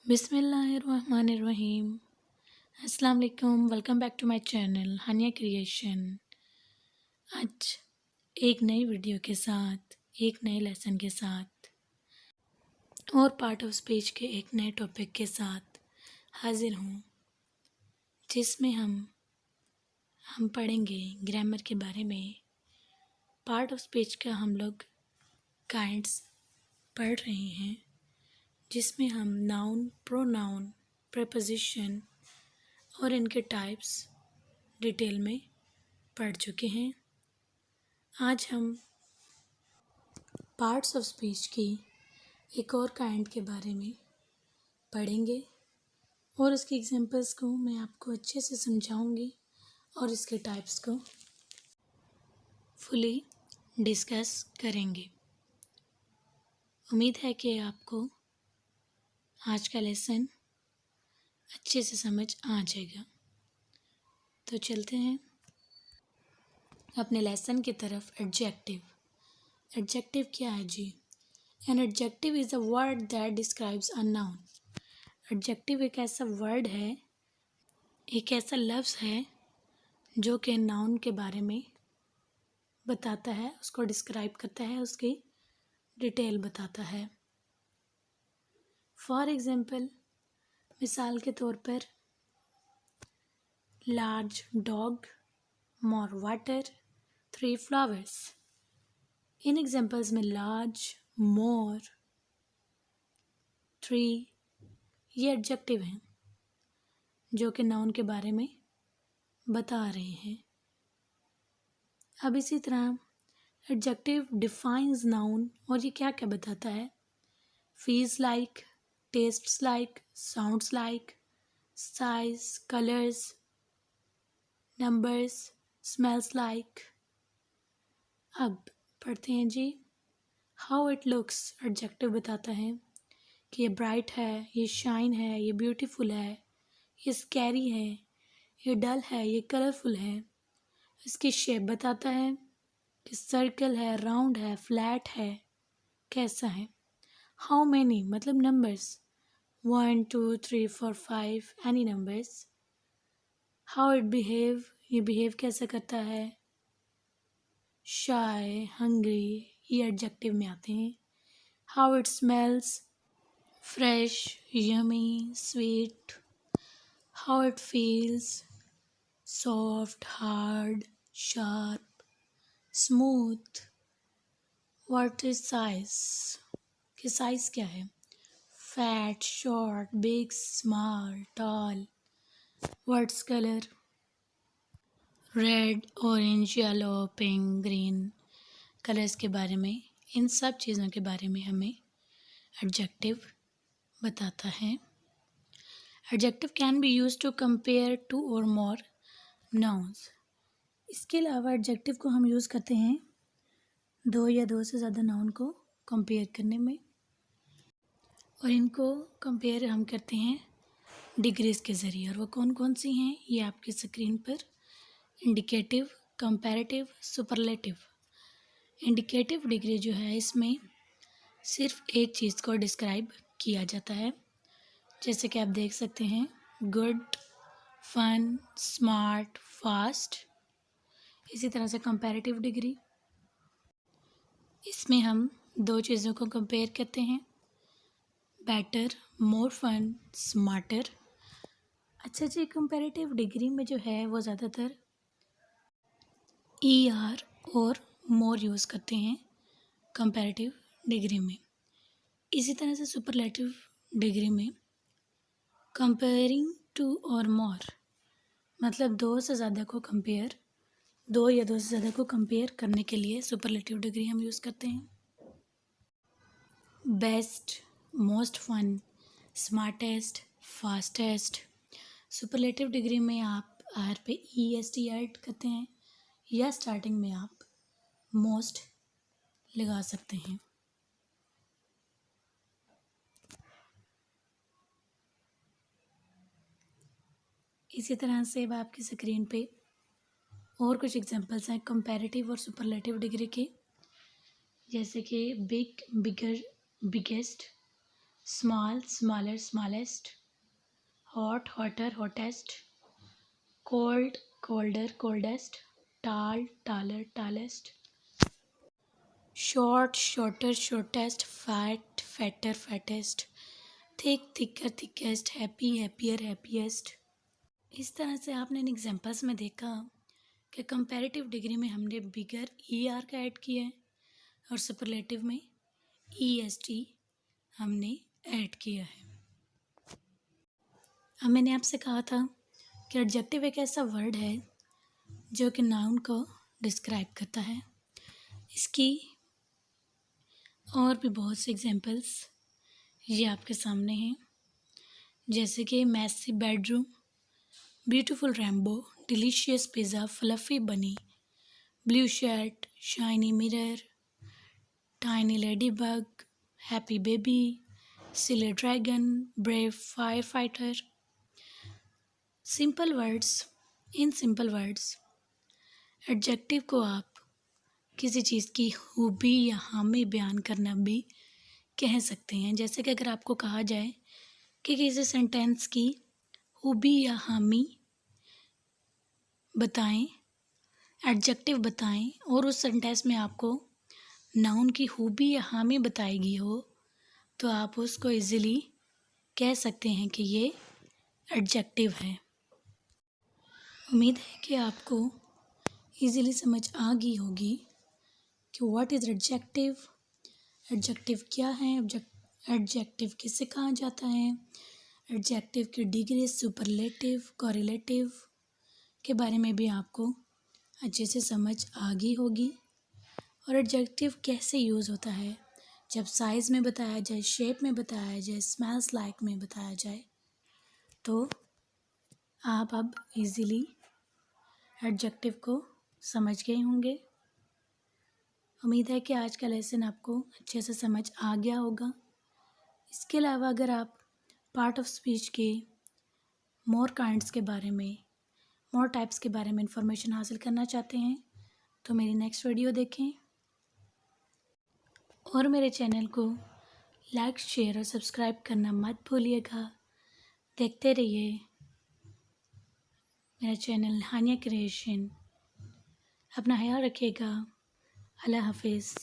बिस्मिल्लाहिर्रहमानिर्रहीम। अस्सलाम वालेकुम। Welcome back to my channel Hania creation. आज एक नई वीडियो के साथ, एक नए लेसन के साथ और पार्ट ऑफ स्पीच के एक नए टॉपिक के साथ हाजिर हूँ, जिसमें हम पढ़ेंगे ग्रामर के बारे में। पार्ट ऑफ स्पीच का हम लोग काइंड्स पढ़ रहे हैं, जिसमें हम नाउन, प्रोनाउन, प्रीपोजिशन और इनके टाइप्स डिटेल में पढ़ चुके हैं। आज हम पार्ट्स ऑफ स्पीच की एक और काइंड के बारे में पढ़ेंगे और इसके एग्जांपल्स को मैं आपको अच्छे से समझाऊंगी और इसके टाइप्स को फुली डिस्कस करेंगे। उम्मीद है कि आपको आज का लेसन अच्छे से समझ आ जाएगा। तो चलते हैं अपने लेसन की तरफ। एडजेक्टिव। एडजेक्टिव क्या है जी? An adjective is a word that describes a noun. Adjective एक ऐसा वर्ड है, एक ऐसा लफ्ज़ है जो कि नाउन के बारे में बताता है, उसको डिस्क्राइब करता है, उसकी डिटेल बताता है। फॉर एग्ज़ाम्पल, मिसाल के तौर पर, large dog, more water, 3 flowers. इन एग्जाम्पल्स में लार्ज, मोर, 3 ये एडजेक्टिव हैं जो कि नाउन के बारे में बता रहे हैं। अब इसी तरह एडजेक्टिव डिफाइंस नाउन, और ये क्या क्या बताता है? Feels like, tastes like, sounds like, size, colours, numbers, smells like. अब पढ़ते हैं जी। How it looks. एडजेक्टिव बताता है कि ये ब्राइट है, ये शाइन है, ये ब्यूटीफुल है, ये स्कैरी है, ये डल है, ये कलरफुल है। इसकी शेप बताता है कि सर्कल है, राउंड है, फ्लैट है, कैसा है। हाउ मैनी मतलब numbers, 1 2 3 4 5 any numbers. How it behave, ये बिहेव कैसे करता है। शाय, हंग्री, ये एडजेक्टिव में आते हैं। How it smells, fresh, yummy, sweet. How it feels, soft, hard, sharp, smooth. What is size, कि साइज क्या है। Fat, short, big, small, tall. What's colour, red, orange, yellow, pink, green. Colours के बारे में, इन सब चीज़ों के बारे में हमें एडजेक्टिव बताता है। Adjective can be use to compare 2 और मोर नाउन्स। इसके अलावा एडजेक्टिव को हम यूज़ करते हैं 2 या 2 से ज़्यादा नाउन को कंपेयर करने में, और इनको कंपेयर हम करते हैं डिग्रीज़ के ज़रिए। और वो कौन कौन सी हैं, ये आपकी स्क्रीन पर indicative, comparative, superlative. Indicative degree जो है, इसमें सिर्फ एक चीज़ को डिस्क्राइब किया जाता है, जैसे कि आप देख सकते हैं, गुड, फन, स्मार्ट, फास्ट। इसी तरह से कंपैरेटिव डिग्री, इसमें हम 2 चीज़ों को कंपेयर करते हैं, बेटर, मोर फन, स्मार्टर। अच्छा जी, कंपैरेटिव डिग्री में जो है वो ज़्यादातर ER और मोर यूज़ करते हैं कंपैरेटिव डिग्री में। इसी तरह से सुपरलेटिव डिग्री में कंपेयरिंग टू और मोर, मतलब 2 से ज़्यादा को कंपेयर, 2 या 2 से ज़्यादा को कंपेयर करने के लिए सुपरलेटिव डिग्री हम यूज़ करते हैं। Best, most fun, smartest, fastest. Superlative degree में आप आर पे EST ऐड करते हैं, या स्टार्टिंग में आप मोस्ट लगा सकते हैं। इसी तरह से अब आपकी स्क्रीन पे और कुछ एग्जांपल्स हैं कंपैरेटिव और सुपरलेटिव डिग्री के, जैसे कि big, bigger, biggest, small, smaller, smallest, hot, hotter, hottest, cold, colder, coldest, tall, taller, tallest, short, shorter, shortest, fat, fatter, fattest, thick, thicker, thickest, happy, happier, happiest. इस तरह से आपने इन examples में देखा कि कंपैरेटिव डिग्री में हमने बिगर ई आर का ऐड किया है और सुपरलेटिव में ई एस टी हमने ऐड किया है। अब मैंने आपसे कहा था कि एडजेक्टिव एक ऐसा वर्ड है जो कि नाउन को डिस्क्राइब करता है। इसकी और भी बहुत से एग्जांपल्स ये आपके सामने हैं, जैसे कि messy bedroom, beautiful rainbow, delicious pizza, fluffy bunny, blue shirt, shiny mirror, tiny ladybug, happy baby, silly dragon, brave firefighter. Simple words, in simple words adjective को आप किसी चीज़ की खूबी या खामी बयान करना भी कह सकते हैं। जैसे कि अगर आपको कहा जाए कि किसी सेंटेंस की खूबी या खामी बताएं, एडजेक्टिव बताएं, और उस सेंटेंस में आपको नाउन की खूबी या खामी बताई गई हो, तो आप उसको इजीली कह सकते हैं कि ये एडजेक्टिव है। उम्मीद है कि आपको इजीली समझ आ गई होगी कि व्हाट इज़ एडजेक्टिव, एडजेक्टिव क्या है, एडजेक्टिव किससे कहा जाता है, एडजेक्टिव की डिग्री, सुपरलेटिव, कोरिलेटिव के बारे में भी आपको अच्छे से समझ आ गई होगी। और एडजेक्टिव कैसे यूज़ होता है, जब साइज़ में बताया जाए, शेप में बताया जाए, स्मेल्स लाइक में बताया जाए, तो आप अब इजीली एडजेक्टिव को समझ गए होंगे। उम्मीद है कि आज का लेसन आपको अच्छे से समझ आ गया होगा। इसके अलावा अगर आप पार्ट ऑफ स्पीच के मोर काइंड्स के बारे में, मोर टाइप्स के बारे में इंफॉर्मेशन हासिल करना चाहते हैं तो मेरी नेक्स्ट वीडियो देखें और मेरे चैनल को लाइक, शेयर और सब्सक्राइब करना मत भूलिएगा। देखते रहिए मेरा चैनल हानिया क्रिएशन। अपना ख्याल रखिएगा। अल्लाह हाफिज़।